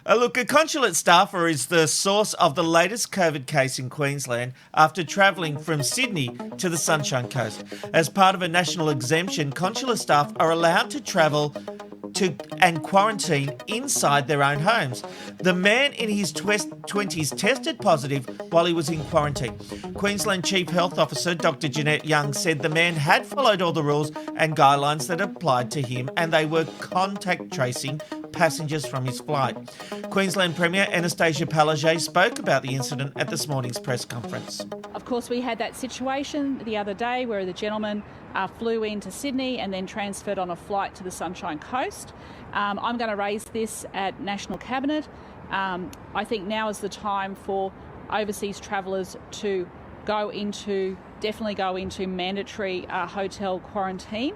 Look, a consulate staffer is the source of the latest COVID case in Queensland after travelling from Sydney to the Sunshine Coast. As part of a national exemption, consular staff are allowed to travel to and quarantine inside their own homes. The man in his 20s tested positive while he was in quarantine. Queensland Chief Health Officer Dr. Jeanette Young said the man had followed all the rules and guidelines that applied to him, and they were contact tracing passengers from his flight. Queensland Premier Anastasia Palaszczuk spoke about the incident at this morning's press conference. Of course, we had that situation the other day where the gentleman flew into Sydney and then transferred on a flight to the Sunshine Coast. I'm going to raise this at National Cabinet. I think now is the time for overseas travellers to definitely go into mandatory hotel quarantine.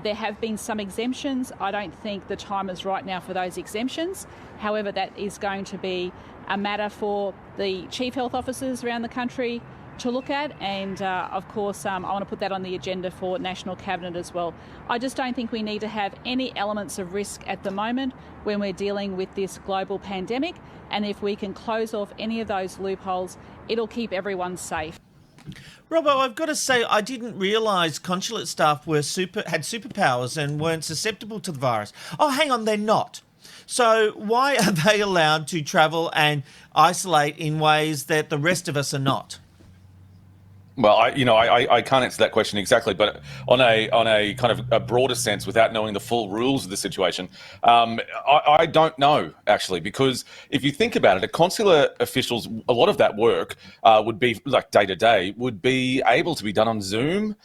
There have been some exemptions. I don't think the time is right now for those exemptions. However, that is going to be a matter for the chief health officers around the country to look at, and of course I want to put that on the agenda for National Cabinet as well. I just don't think we need to have any elements of risk at the moment when we're dealing with this global pandemic, and if we can close off any of those loopholes, it'll keep everyone safe. Robbo, I've got to say, I didn't realise consulate staff had superpowers and weren't susceptible to the virus. Oh, hang on, they're not. So why are they allowed to travel and isolate in ways that the rest of us are not? Well, I can't answer that question exactly, but on a kind of a broader sense, without knowing the full rules of the situation, I don't know, actually, because if you think about it, a consular officials, a lot of that work would be like day to day, would be able to be done on Zoom,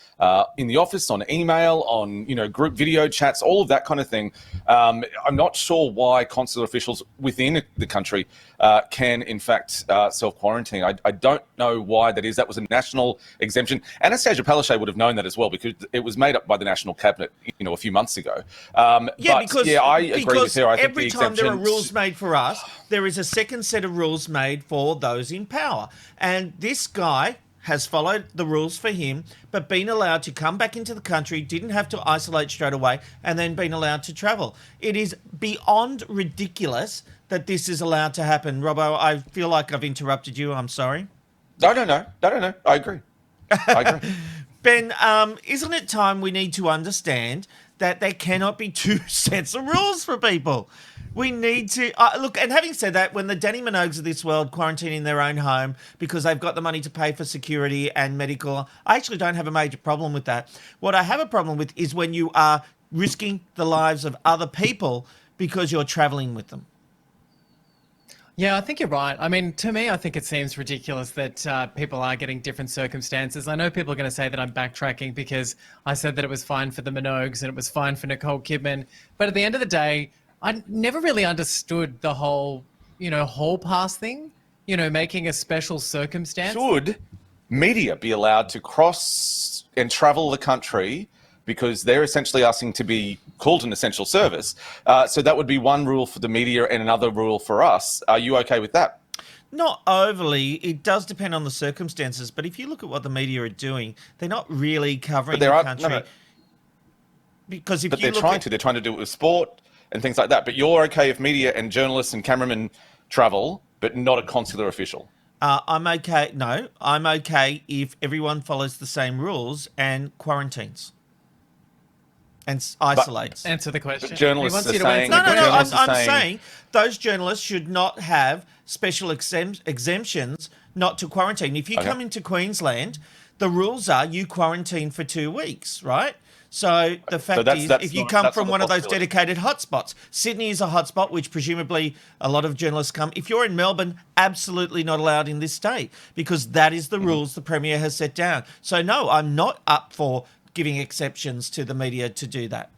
in the office, on email, on group video chats, all of that kind of thing. I'm not sure why consular officials within the country can, in fact, self-quarantine. I don't know why that is. That was a national exemption. Anastasia Palaszczuk would have known that as well, because it was made up by the National Cabinet, a few months ago. I agree with her. I think every time there are rules made for us, there is a second set of rules made for those in power. And this guy has followed the rules for him, but been allowed to come back into the country, didn't have to isolate straight away, and then been allowed to travel. It is beyond ridiculous that this is allowed to happen. Robbo, I feel like I've interrupted you. I'm sorry. No. I agree. Ben, isn't it time we need to understand that there cannot be two sets of rules for people? We need to look. And having said that, when the Danny Minogues of this world quarantine in their own home because they've got the money to pay for security and medical, I actually don't have a major problem with that. What I have a problem with is when you are risking the lives of other people because you're traveling with them. Yeah, I think you're right. I mean, to me, I think it seems ridiculous that people are getting different circumstances. I know people are going to say that I'm backtracking because I said that it was fine for the Minogues and it was fine for Nicole Kidman. But at the end of the day, I never really understood the whole, hall pass thing, making a special circumstance. Should media be allowed to cross and travel the country because they're essentially asking to be called an essential service? So that would be one rule for the media and another rule for us. Are you okay with that? Not overly. It does depend on the circumstances. But if you look at what the media are doing, they're not really covering the country. No. Because if they're trying to do it with sport and things like that. But you're okay if media and journalists and cameramen travel, but not a consular official? I'm okay. No, I'm okay if everyone follows the same rules and quarantines. And isolates. Answer the question. Journalists are saying... No. I'm saying those journalists should not have special exemptions not to quarantine. If you come into Queensland, the rules are you quarantine for 2 weeks, right? So the fact is, if you come from one of those dedicated hotspots, Sydney is a hotspot, which presumably a lot of journalists come. If you're in Melbourne, absolutely not allowed in this state because that is the rules the Premier has set down. So no, I'm not up for giving exceptions to the media to do that.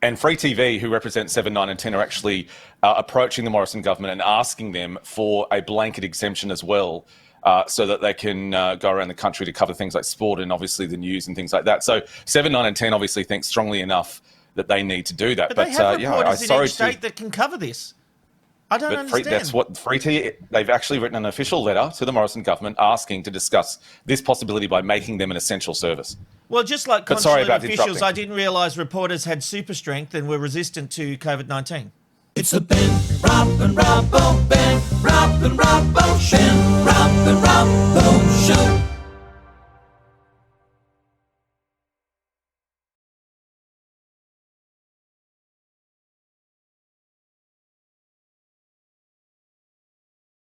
And Free TV, who represent 7, 9 and 10, are actually approaching the Morrison government and asking them for a blanket exemption as well, so that they can go around the country to cover things like sport and obviously the news and things like that. So 7, 9 and 10 obviously think strongly enough that they need to do that. But they have reporters in each state that can cover this. I don't understand. That's what Free TV, they've actually written an official letter to the Morrison government asking to discuss this possibility by making them an essential service. Well, just like consulate officials, I didn't realise reporters had super strength and were resistant to COVID-19. It's the Ben, Rob and Robbo, Ben, Rob and Robbo.